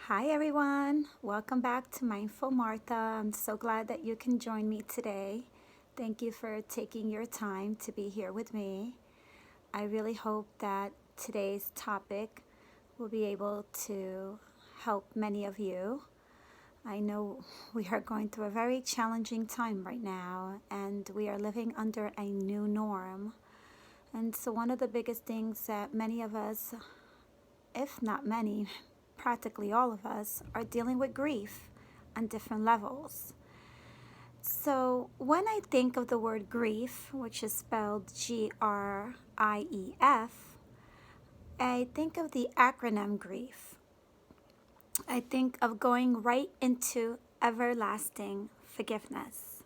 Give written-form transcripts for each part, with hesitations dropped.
Hi everyone, welcome back to Mindful Martha. I'm so glad that you can join me today. Thank you for taking your time to be here with me. I really hope that today's topic will be able to help many of you. I know we are going through a very challenging time right now, and we are living under a new norm. And so, one of the biggest things that many of us, if not many, practically all of us, are dealing with grief on different levels. So, when I think of the word grief, which is spelled G.R.I.E.F, I think of the acronym GRIEF. I think of going right into everlasting forgiveness.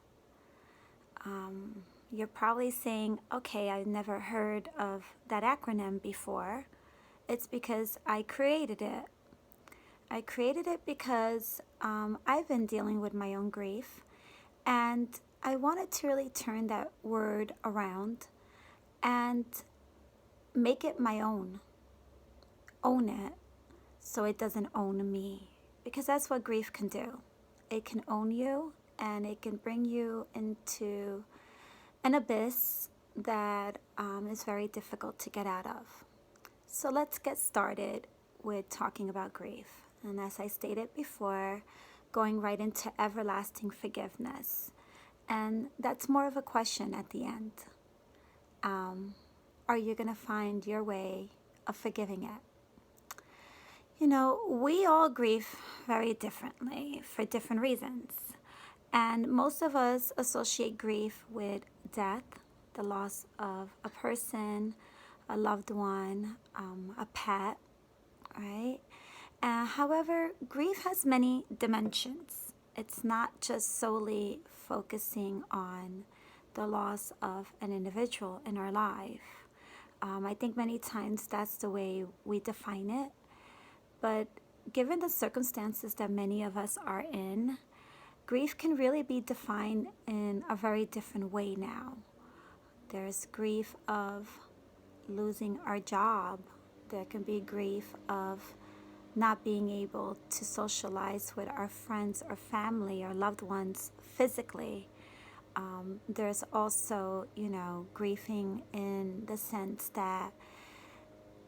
You're probably saying, okay, I've never heard of that acronym before. It's because I created it. I created it because I've been dealing with my own grief, and I wanted to really turn that word around and make it my own it, so it doesn't own me, because that's what grief can do. It can own you, and it can bring you into an abyss that is very difficult to get out of. So let's get started with talking about grief. And as I stated before, going right into everlasting forgiveness. And that's more of a question at the end. Are you going to find your way of forgiving it? You know, we all grieve very differently for different reasons. And most of us associate grief with death, the loss of a person, a loved one, a pet, right? However, grief has many dimensions. It's not just solely focusing on the loss of an individual in our life. I think many times that's the way we define it. But given the circumstances that many of us are in, grief can really be defined in a very different way now. There's grief of losing our job. There can be grief of not being able to socialize with our friends or family or loved ones physically. There's also, grieving in the sense that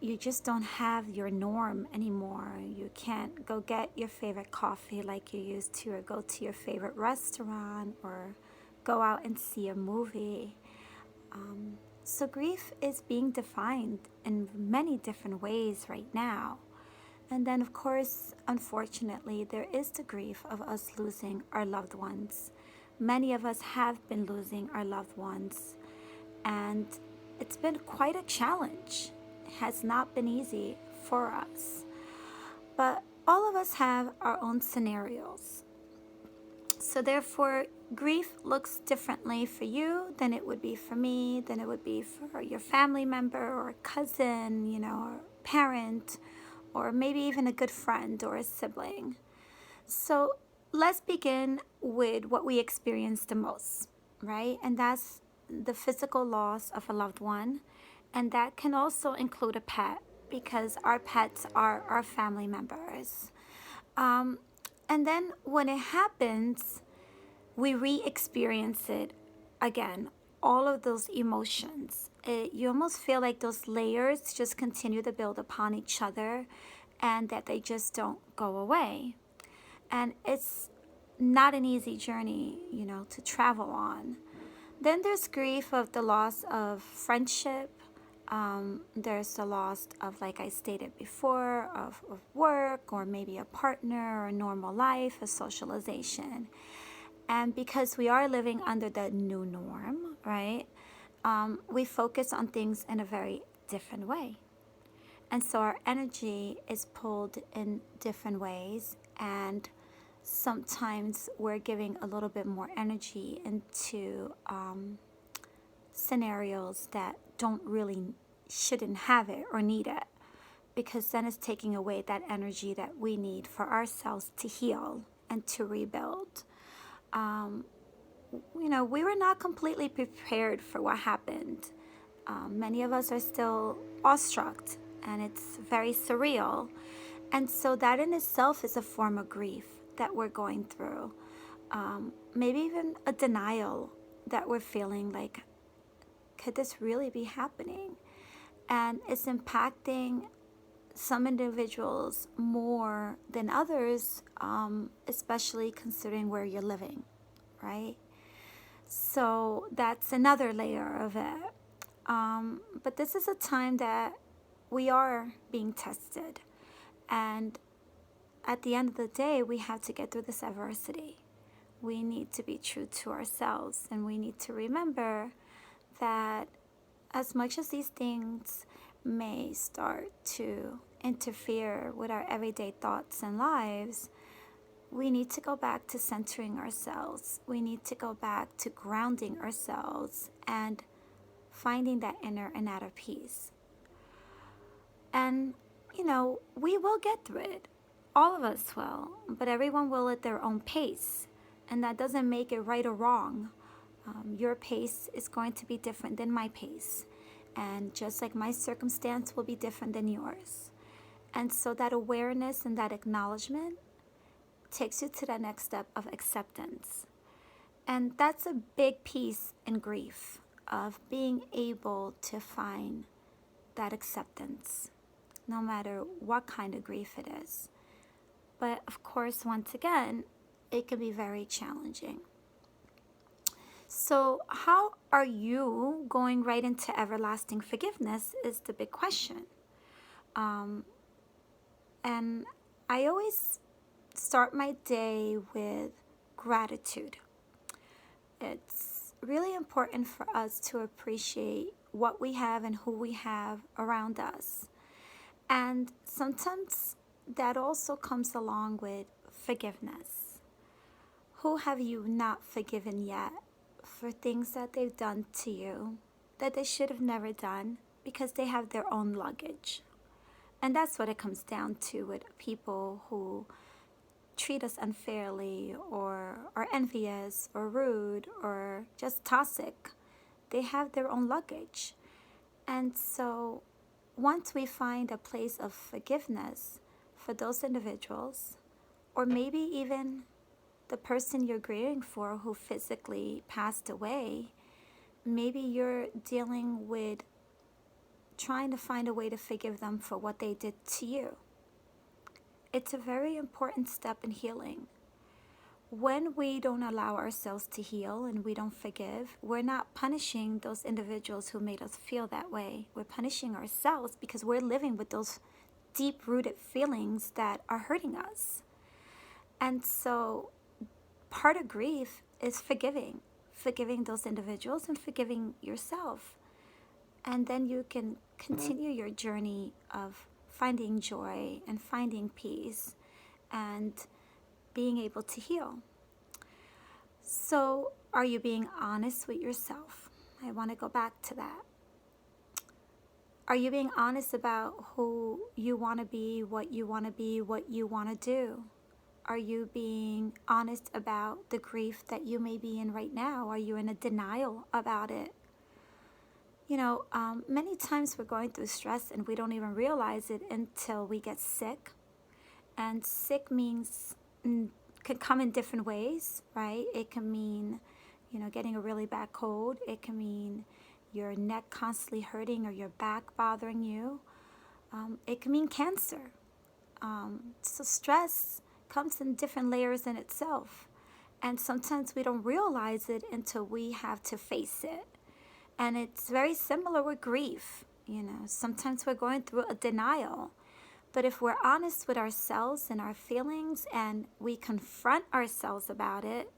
you just don't have your norm anymore. You can't go get your favorite coffee like you used to, or go to your favorite restaurant, or go out and see a movie. So grief is being defined in many different ways right now. And then, of course, unfortunately, there is the grief of us losing our loved ones. Many of us have been losing our loved ones, and it's been quite a challenge. It has not been easy for us. But all of us have our own scenarios. So therefore, grief looks differently for you than it would be for me, than it would be for your family member or a cousin, or parent, or maybe even a good friend or a sibling. So let's begin with what we experience the most, right? And that's the physical loss of a loved one. And that can also include a pet, because our pets are our family members. And then when it happens, we re-experience it again, all of those emotions. You almost feel like those layers just continue to build upon each other, and that they just don't go away. And it's not an easy journey, to travel on. Then there's grief of the loss of friendship. There's the loss of, like I stated before, of work, or maybe a partner, or a normal life, a socialization. And because we are living under the new norm, right, we focus on things in a very different way. And so our energy is pulled in different ways, and sometimes we're giving a little bit more energy into scenarios that shouldn't have it or need it, because then it's taking away that energy that we need for ourselves to heal and to rebuild. We were not completely prepared for what happened. Many of us are still awestruck, and it's very surreal. And so that in itself is a form of grief that we're going through. Maybe even a denial that we're feeling like, could this really be happening? And it's impacting some individuals more than others, especially considering where you're living, right? So that's another layer of it. But this is a time that we are being tested. And at the end of the day, we have to get through this adversity. We need to be true to ourselves, and we need to remember that as much as these things may start to interfere with our everyday thoughts and lives, we need to go back to centering ourselves. We need to go back to grounding ourselves and finding that inner and outer peace. And, we will get through it. All of us will, but everyone will at their own pace. And that doesn't make it right or wrong. Your pace is going to be different than my pace. And just like my circumstance will be different than yours. And so that awareness and that acknowledgement takes you to that next step of acceptance. And that's a big piece in grief, of being able to find that acceptance, no matter what kind of grief it is. But of course, once again, it can be very challenging. So, how are you going right into everlasting forgiveness is the big question. And I always start my day with gratitude. It's really important for us to appreciate what we have and who we have around us. And sometimes that also comes along with forgiveness. Who have you not forgiven yet for things that they've done to you that they should have never done because they have their own luggage? And that's what it comes down to with people who treat us unfairly or are envious or rude or just toxic. They have their own luggage. And so once we find a place of forgiveness for those individuals, or maybe even the person you're grieving for who physically passed away, maybe you're dealing with trying to find a way to forgive them for what they did to you. It's a very important step in healing. When we don't allow ourselves to heal and we don't forgive, we're not punishing those individuals who made us feel that way. We're punishing ourselves because we're living with those deep-rooted feelings that are hurting us. And so part of grief is forgiving those individuals and forgiving yourself. And then you can continue your journey of finding joy and finding peace and being able to heal. So, are you being honest with yourself? I want to go back to that. Are you being honest about who you want to be, what you want to be, what you want to do? Are you being honest about the grief that you may be in right now? Are you in a denial about it? Many times we're going through stress and we don't even realize it until we get sick. And sick means can come in different ways, right? It can mean, getting a really bad cold. It can mean your neck constantly hurting or your back bothering you. It can mean cancer. So stress comes in different layers in itself. And sometimes we don't realize it until we have to face it. And it's very similar with grief. Sometimes we're going through a denial. But if we're honest with ourselves and our feelings and we confront ourselves about it,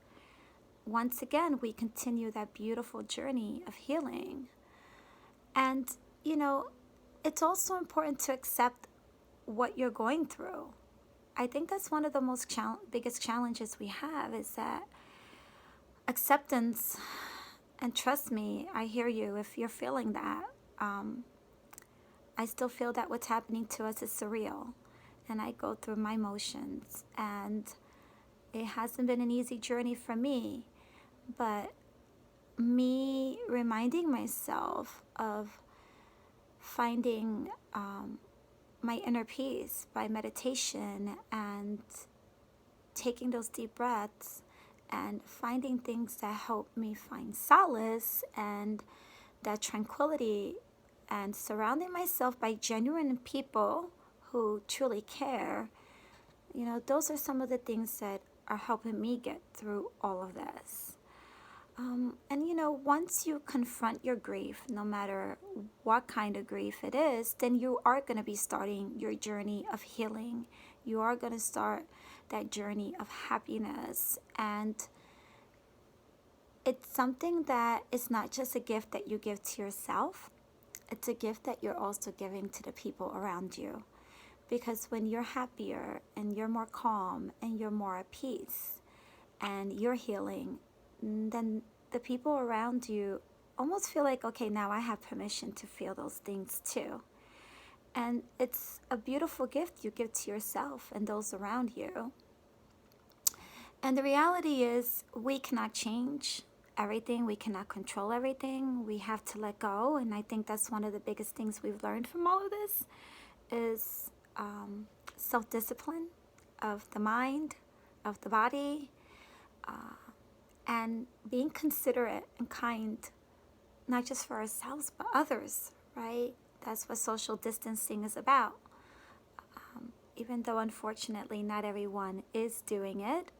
once again, we continue that beautiful journey of healing. And, it's also important to accept what you're going through. I think that's one of the biggest challenges we have is that acceptance. And trust me, I hear you if you're feeling that. I still feel that what's happening to us is surreal. And I go through my motions. And it hasn't been an easy journey for me. But me reminding myself of finding my inner peace by meditation and taking those deep breaths and finding things that help me find solace and that tranquility, and surrounding myself by genuine people who truly care. Those are some of the things that are helping me get through all of this. Once you confront your grief, no matter what kind of grief it is, then you are going to be starting your journey of healing. You are going to start that journey of happiness. And it's something that is not just a gift that you give to yourself, it's a gift that you're also giving to the people around you. Because when you're happier and you're more calm and you're more at peace and you're healing, then the people around you almost feel like, okay, now I have permission to feel those things too. And it's a beautiful gift you give to yourself and those around you. And the reality is, we cannot change everything. We cannot control everything. We have to let go. And I think that's one of the biggest things we've learned from all of this is self-discipline of the mind, of the body, and being considerate and kind, not just for ourselves, but others, right? That's what social distancing is about. Even though, unfortunately, not everyone is doing it,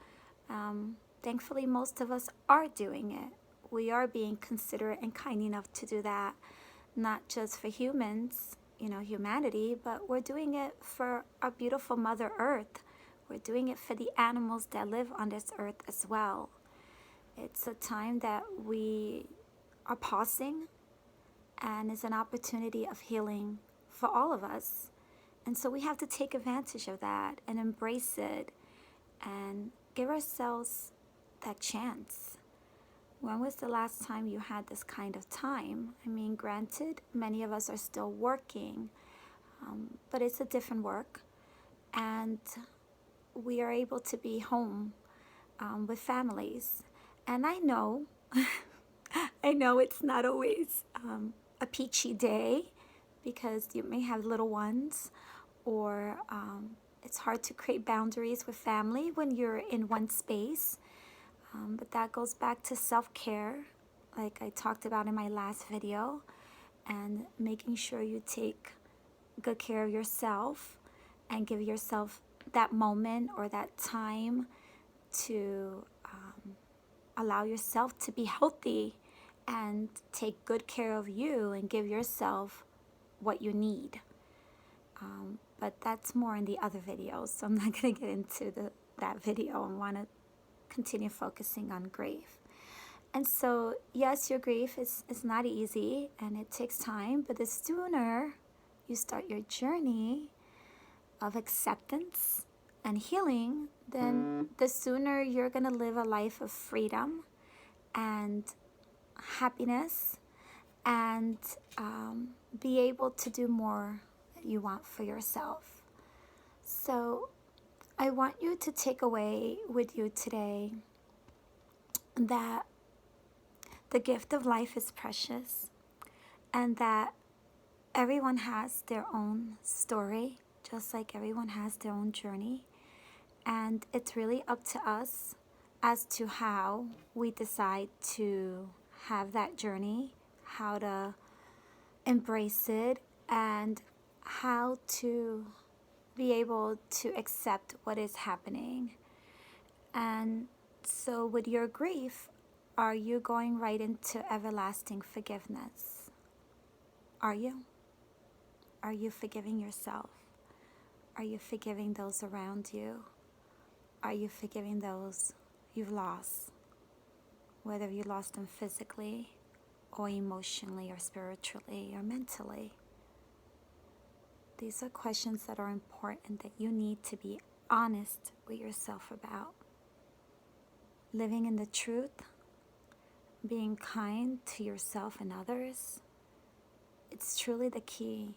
thankfully, most of us are doing it. We are being considerate and kind enough to do that, not just for humans, humanity, but we're doing it for our beautiful Mother Earth. We're doing it for the animals that live on this earth as well. It's a time that we are pausing, and it's an opportunity of healing for all of us. And so we have to take advantage of that and embrace it and give ourselves that chance. When was the last time you had this kind of time? I mean, granted, many of us are still working, but it's a different work. And we are able to be home with families. And I know, I know it's not always a peachy day because you may have little ones, or it's hard to create boundaries with family when you're in one space. But that goes back to self-care, like I talked about in my last video, and making sure you take good care of yourself and give yourself that moment or that time to allow yourself to be healthy and take good care of you and give yourself what you need. But that's more in the other videos, so I'm not going to get into that video. I want to continue focusing on grief. And so, yes, your grief is not easy and it takes time, but the sooner you start your journey of acceptance and healing, then the sooner you're going to live a life of freedom and happiness and be able to do more that you want for yourself. So I want you to take away with you today that the gift of life is precious and that everyone has their own story, just like everyone has their own journey. And it's really up to us as to how we decide to have that journey, how to embrace it, and how to be able to accept what is happening. And so with your grief, are you going right into everlasting forgiveness? Are you? Are you forgiving yourself? Are you forgiving those around you? Are you forgiving those you've lost? Whether you lost them physically or emotionally or spiritually or mentally. These are questions that are important that you need to be honest with yourself about. Living in the truth, being kind to yourself and others, it's truly the key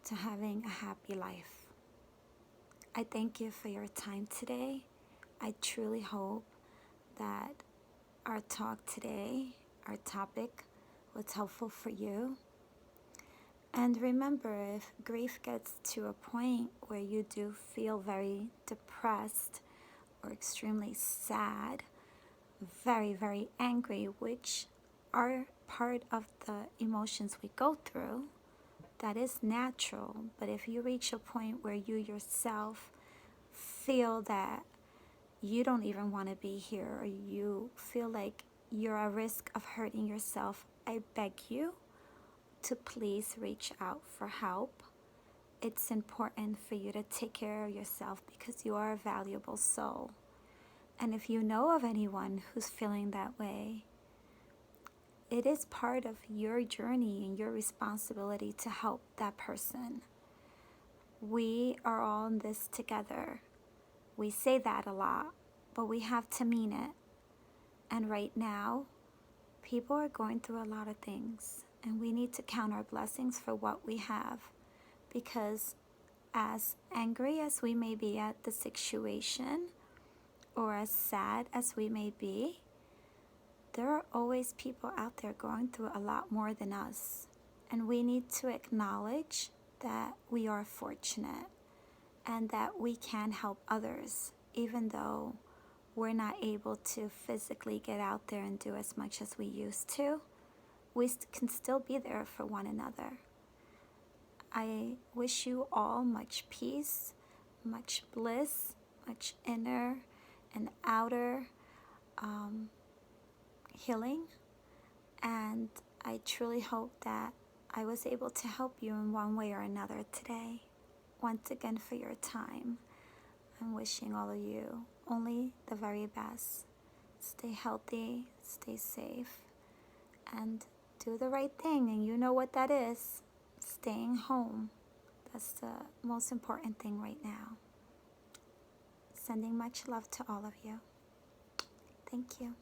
to having a happy life. I thank you for your time today. I truly hope that our talk today, our topic, was helpful for you. And remember, if grief gets to a point where you do feel very depressed or extremely sad, very, very angry, which are part of the emotions we go through, that is natural. But if you reach a point where you yourself feel that you don't even want to be here, or you feel like you're at risk of hurting yourself, I beg you to please reach out for help. It's important for you to take care of yourself because you are a valuable soul. And if you know of anyone who's feeling that way, it is part of your journey and your responsibility to help that person. We are all in this together. We say that a lot, but we have to mean it. And right now, people are going through a lot of things, and we need to count our blessings for what we have. Because as angry as we may be at the situation, or as sad as we may be, there are always people out there going through a lot more than us. And we need to acknowledge that we are fortunate and that we can help others, even though we're not able to physically get out there and do as much as we used to. We can still be there for one another. I wish you all much peace, much bliss, much inner and outer healing. And I truly hope that I was able to help you in one way or another today. Once again, for your time, I'm wishing all of you only the very best. Stay healthy, stay safe, and do the right thing. And you know what that is. Staying home. That's the most important thing right now. Sending much love to all of you. Thank you.